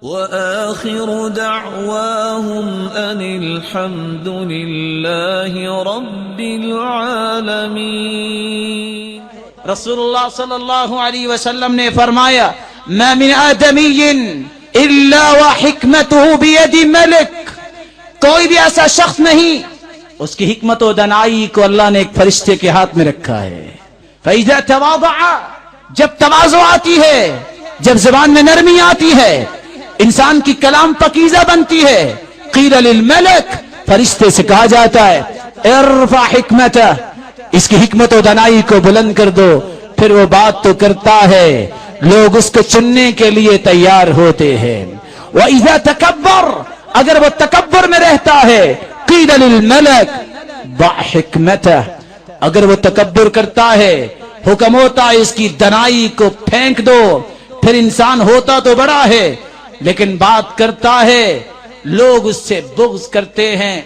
وآخر دعواهم أن الحمد لله رب العالمين۔ رسول اللہ صلی اللہ علیہ وسلم نے فرمایا ما من آدمی الا وحکمته بید ملک، کوئی بھی ایسا شخص نہیں اس کی حکمت و دانائی کو اللہ نے ایک فرشتے کے ہاتھ میں رکھا ہے۔ فإذا تواضع، جب تواضع آتی ہے، جب زبان میں نرمی آتی ہے، انسان کی کلام پکیزہ بنتی ہے، قیل للملک، فرشتے سے کہا جاتا ہے ارفع حکمتہ، اس کی حکمت و دانائی کو بلند کر دو، پھر وہ بات تو کرتا ہے، لوگ اس کو چننے کے لیے تیار ہوتے ہیں۔ وَإِذَا تَكَبَّرَ، اگر وہ تکبر میں رہتا ہے، قِيلَ لِلْمَلَكِ ضَعْ حِكْمَتَهُ، اگر وہ تکبر کرتا ہے، حکم ہوتا ہے اس کی دانائی کو پھینک دو، پھر انسان ہوتا تو بڑا ہے لیکن بات کرتا ہے، لوگ اس سے بغض کرتے ہیں،